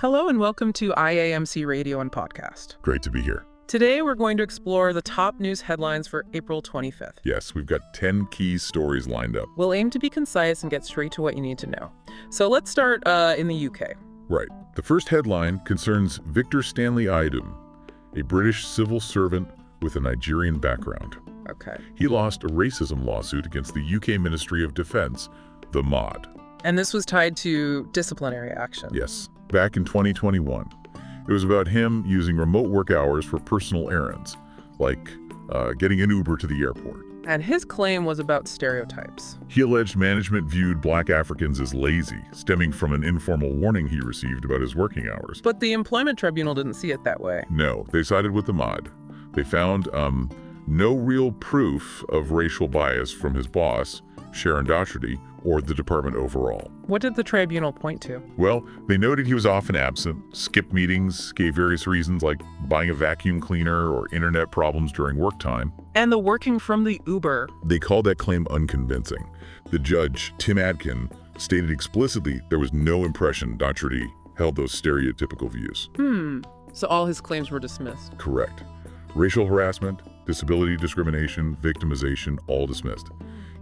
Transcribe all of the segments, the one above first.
Hello and welcome to IAMC Radio and Podcast. Great to be here. Today we're going to explore the top news headlines for April 25th. Yes, we've got 10 key stories lined up. We'll aim to be concise and get straight to what you need to know. So let's start in the UK. Right. The first headline concerns Victor Stanley Aidum, a British civil servant with a Nigerian background. Okay. He lost a racism lawsuit against the UK Ministry of Defence, the MOD. And this was tied to disciplinary action. Yes. Back in 2021. It was about him using remote work hours for personal errands, like getting an Uber to the airport. And his claim was about stereotypes. He alleged management viewed black Africans as lazy, stemming from an informal warning he received about his working hours. But the employment tribunal didn't see it that way. No, they sided with the MOD. They found no real proof of racial bias from his boss, Sharon Doherty, or the department overall. What did the tribunal point to? Well, they noted he was often absent, skipped meetings, gave various reasons like buying a vacuum cleaner or internet problems during work time. And the working from the Uber. They called that claim unconvincing. The judge, Tim Adkin, stated explicitly there was no impression Doherty held those stereotypical views. So all his claims were dismissed. Correct. Racial harassment, disability discrimination, victimization, all dismissed.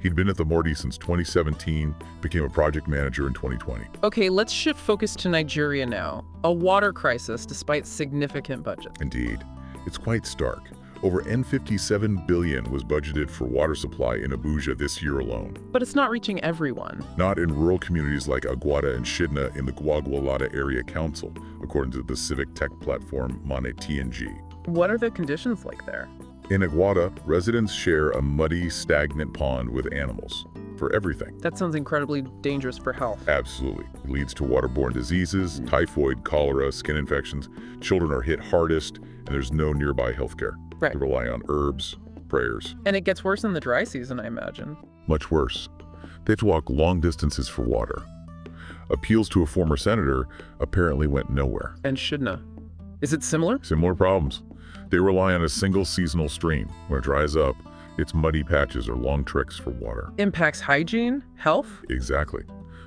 He'd been at the MOD since 2017, became a project manager in 2020. Okay, let's shift focus to Nigeria now. A water crisis despite significant budget. Indeed. It's quite stark. Over N57 billion was budgeted for water supply in Abuja this year alone. But it's not reaching everyone. Not in rural communities like Agwada and Shidna in the Gwagwalada Area Council, according to the civic tech platform TNG. What are the conditions like there? In Agwada, residents share a muddy, stagnant pond with animals for everything. That sounds incredibly dangerous for health. Absolutely. It leads to waterborne diseases, typhoid, cholera, skin infections. Children are hit hardest, and there's no nearby health care. Right. They rely on herbs, prayers. And it gets worse in the dry season, I imagine. Much worse. They have to walk long distances for water. Appeals to a former senator apparently went nowhere. And Shidna. Is it similar? Similar problems. They rely on a single seasonal stream. When it dries up, it's muddy patches or long treks for water. Impacts hygiene, health? Exactly.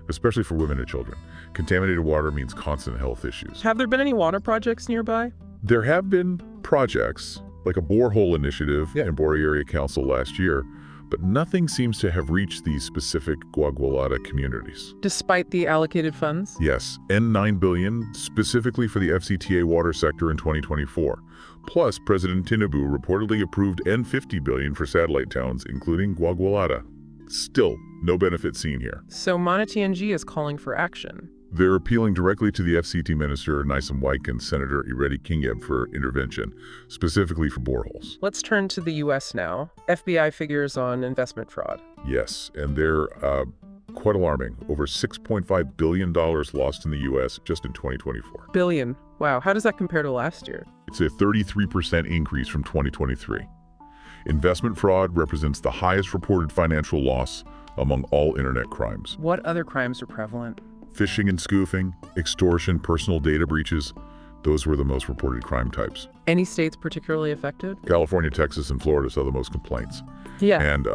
Especially for women and children. Contaminated water means constant health issues. Have there been any water projects nearby? There have been projects, like a borehole initiative in Bore Area Council last year, but nothing seems to have reached these specific Gwagwalada communities. Despite the allocated funds? Yes, N9 billion specifically for the FCTA water sector in 2024. Plus, President Tinubu reportedly approved N50 billion for satellite towns, including Gwagwalada. Still, no benefit seen here. So TNG is calling for action. They're appealing directly to the FCT Minister, Nyesom Wike, and Senator Iredi Kingeb for intervention, specifically for boreholes. Let's turn to the U.S. now. FBI figures on investment fraud. Yes, and they're quite alarming. Over $6.5 billion lost in the U.S. just in 2024. Billion. Wow, how does that compare to last year? It's a 33% increase from 2023. Investment fraud represents the highest reported financial loss among all internet crimes. What other crimes are prevalent? Phishing and spoofing, extortion, personal data breaches, those were the most reported crime types. Any states particularly affected? California, Texas, and Florida saw the most complaints. Yeah. And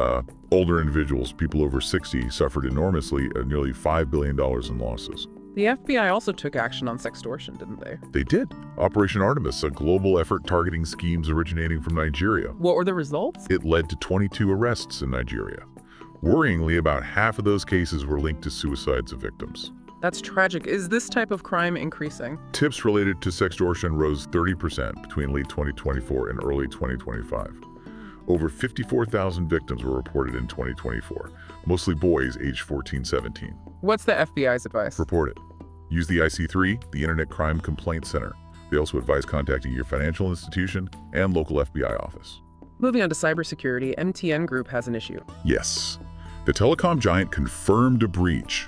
older individuals, people over 60, suffered enormously at nearly $5 billion in losses. The FBI also took action on sextortion, didn't they? They did. Operation Artemis, a global effort targeting schemes originating from Nigeria. What were the results? It led to 22 arrests in Nigeria. Worryingly, about half of those cases were linked to suicides of victims. That's tragic. Is this type of crime increasing? Tips related to sextortion rose 30% between late 2024 and early 2025. Over 54,000 victims were reported in 2024, mostly boys aged 14-17. What's the FBI's advice? Report it. Use the IC3, the Internet Crime Complaint Center. They also advise contacting your financial institution and local FBI office. Moving on to cybersecurity, MTN Group has an issue. Yes. The telecom giant confirmed a breach.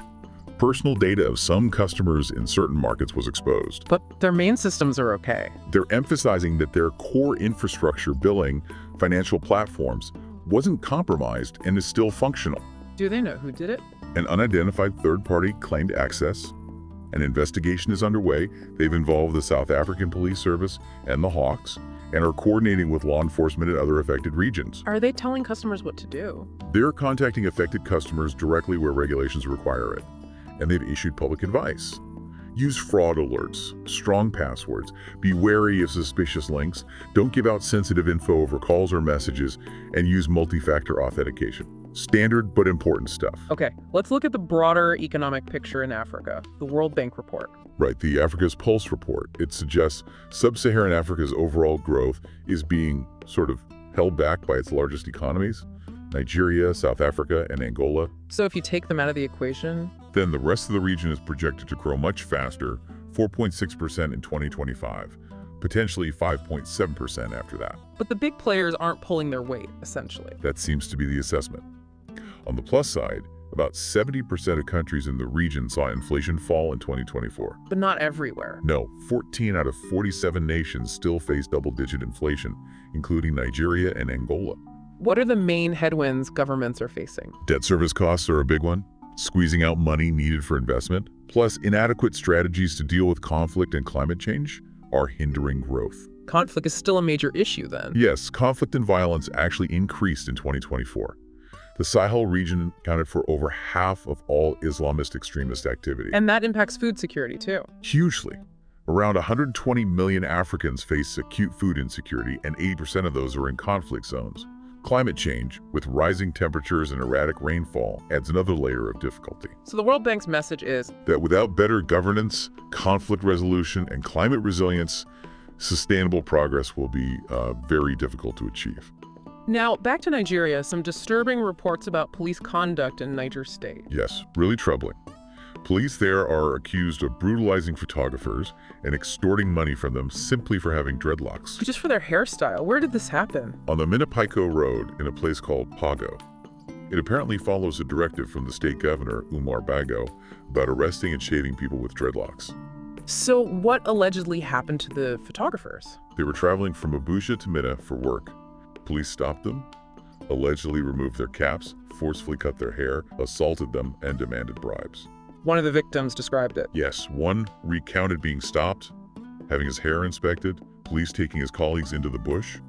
Personal data of some customers in certain markets was exposed. But their main systems are okay. They're emphasizing that their core infrastructure billing, financial platforms, wasn't compromised and is still functional. Do they know who did it? An unidentified third party claimed access. An investigation is underway. They've involved the South African Police Service and the Hawks and are coordinating with law enforcement in other affected regions. Are they telling customers what to do? They're contacting affected customers directly where regulations require it. And they've issued public advice. Use fraud alerts, strong passwords, be wary of suspicious links, don't give out sensitive info over calls or messages, and use multi-factor authentication. Standard but important stuff. Okay, let's look at the broader economic picture in Africa, the World Bank report. Right, the Africa's Pulse report. It suggests sub-Saharan Africa's overall growth is being sort of held back by its largest economies, Nigeria, South Africa, and Angola. So if you take them out of the equation, Then the rest of the region is projected to grow much faster, 4.6% in 2025, potentially 5.7% after that. but the big players aren't pulling their weight, essentially. That seems to be the assessment. On the plus side, about 70% of countries in the region saw inflation fall in 2024. But not everywhere. No, 14 out of 47 nations still face double-digit inflation, including Nigeria and Angola. What are the main headwinds governments are facing? Debt service costs are a big one, squeezing out money needed for investment, plus inadequate strategies to deal with conflict and climate change are hindering growth. Conflict is still a major issue then. Yes, conflict and violence actually increased in 2024. The Sahel region accounted for over half of all Islamist extremist activity. And that impacts food security too. Hugely. Around 120 million Africans face acute food insecurity, and 80% of those are in conflict zones. Climate change, with rising temperatures and erratic rainfall, adds another layer of difficulty. So the World Bank's message is, That without better governance, conflict resolution, and climate resilience, sustainable progress will be very difficult to achieve. now back to Nigeria, some disturbing reports about police conduct in Niger State. Yes, really troubling. Police there are accused of brutalizing photographers and extorting money from them simply for having dreadlocks. Just for their hairstyle, where did this happen? On the Minapiko Road in a place called Pago. It apparently follows a directive from the state governor, Umar Bago, about arresting and shaving people with dreadlocks. So what allegedly happened to the photographers? They were traveling from Abuja to Minna for work. Police stopped them, allegedly removed their caps, forcefully cut their hair, assaulted them, and demanded bribes. One of the victims described it. Yes, one recounted being stopped, having his hair inspected, police taking his colleagues into the bush.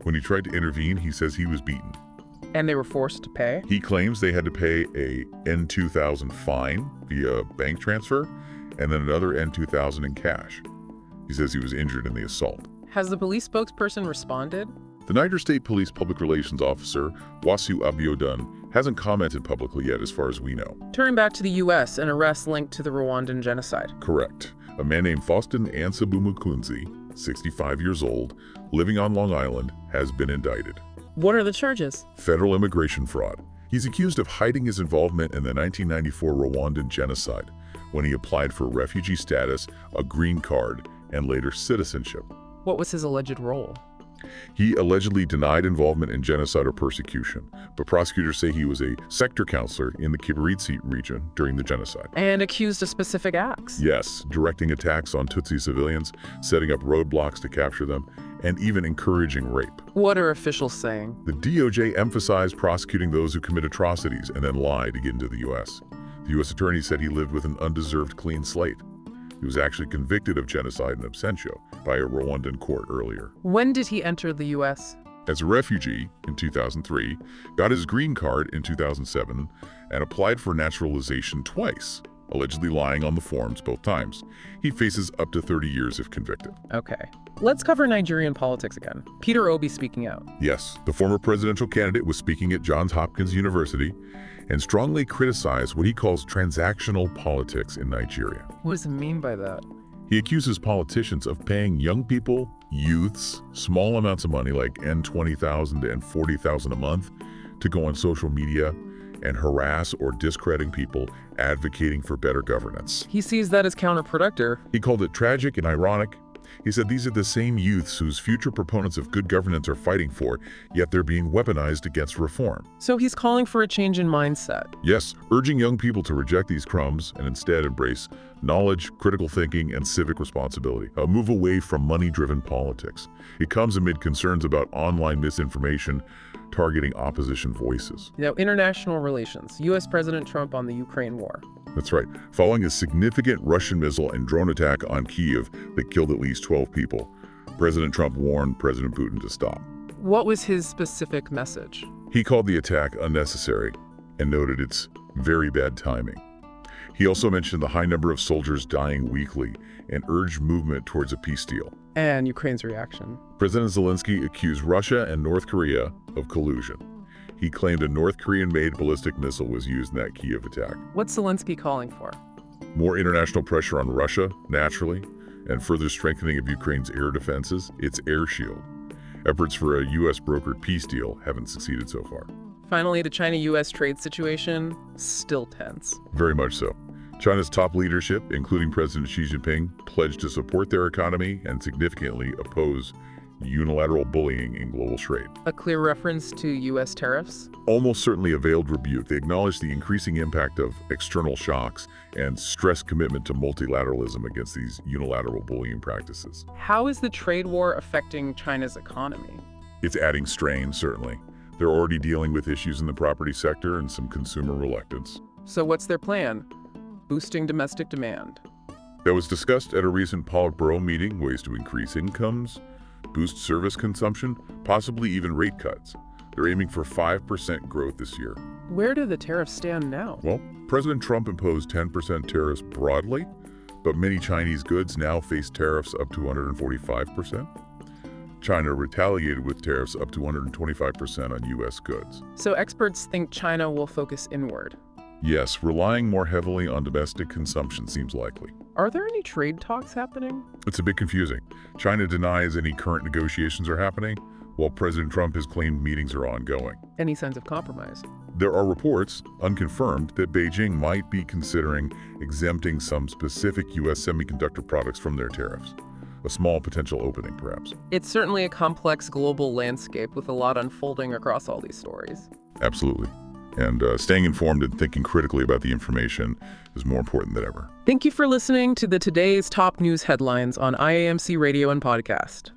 When he tried to intervene, he says he was beaten. And they were forced to pay? He claims they had to pay a N2000 fine via bank transfer, and then another N2000 in cash. He says he was injured in the assault. Has the police spokesperson responded? The Niger State Police Public Relations Officer, Wasu Abiodun, hasn't commented publicly yet as far as we know. Turning back to the U.S., an arrest linked to the Rwandan genocide. Correct. A man named Faustin Ansabumukunzi, 65 years old, living on Long Island, has been indicted. What are the charges? Federal immigration fraud. He's accused of hiding his involvement in the 1994 Rwandan genocide when he applied for refugee status, a green card, and later citizenship. What was his alleged role? He allegedly denied involvement in genocide or persecution, but prosecutors say he was a sector counselor in the Kiburitsi region during the genocide. And accused of specific acts. Yes, directing attacks on Tutsi civilians, setting up roadblocks to capture them, and even encouraging rape. What are officials saying? The DOJ emphasized prosecuting those who commit atrocities and then lie to get into the U.S. The U.S. attorney said he lived with an undeserved clean slate. He was actually convicted of genocide in absentia by a Rwandan court earlier. When did he enter the U.S.? As a refugee in 2003, got his green card in 2007, and applied for naturalization twice, allegedly lying on the forms both times. He faces up to 30 years if convicted. Okay. Let's cover Nigerian politics again. Peter Obi speaking out. Yes, the former presidential candidate was speaking at Johns Hopkins University and strongly criticized what he calls transactional politics in Nigeria. What does he mean by that? He accuses politicians of paying young people, youths, small amounts of money like N20,000 and 40,000 a month to go on social media and harass or discredit people advocating for better governance. He sees that as counterproductive. He called it tragic and ironic. He said these are the same youths whose future proponents of good governance are fighting for, yet they're being weaponized against reform. So he's calling for a change in mindset. Yes, urging young people to reject these crumbs and instead embrace knowledge, critical thinking, and civic responsibility. A move away from money-driven politics. It comes amid concerns about online misinformation targeting opposition voices. Now, international relations. U.S. President Trump on the Ukraine war. That's right. Following a significant Russian missile and drone attack on Kyiv that killed at least 12 people, President Trump warned President Putin to stop. What was his specific message? He called the attack unnecessary and noted its very bad timing. He also mentioned the high number of soldiers dying weekly and urged movement towards a peace deal. And Ukraine's reaction. President Zelensky accused Russia and North Korea of collusion. He claimed a North Korean-made ballistic missile was used in that Kyiv attack. What's Zelensky calling for? More international pressure on Russia, naturally, and further strengthening of Ukraine's air defenses, its air shield. Efforts for a U.S.-brokered peace deal haven't succeeded so far. Finally, the China-U.S. trade situation, still tense. Very much so. China's top leadership, including President Xi Jinping, pledged to support their economy and significantly oppose unilateral bullying in global trade. A clear reference to U.S. tariffs? Almost certainly a veiled rebuke. They acknowledged the increasing impact of external shocks and stressed commitment to multilateralism against these unilateral bullying practices. How is the trade war affecting China's economy? It's adding strain, certainly. They're already dealing with issues in the property sector and some consumer reluctance. So what's their plan? Boosting domestic demand. That was discussed at a recent Politburo meeting, ways to increase incomes, boost service consumption, possibly even rate cuts. They're aiming for 5% growth this year. Where do the tariffs stand now? Well, President Trump imposed 10% tariffs broadly, but many Chinese goods now face tariffs up to 145%. China retaliated with tariffs up to 125% on U.S. goods. So experts think China will focus inward. Yes, relying more heavily on domestic consumption seems likely. Are there any trade talks happening? It's a bit confusing. China denies any current negotiations are happening, while President Trump has claimed meetings are ongoing. Any sense of compromise? There are reports, unconfirmed, that Beijing might be considering exempting some specific U.S. semiconductor products from their tariffs. A small potential opening, perhaps. It's certainly a complex global landscape with a lot unfolding across all these stories. Absolutely. And staying informed and thinking critically about the information is more important than ever. Thank you for listening to the Today's Top News Headlines on IAMC Radio and Podcast.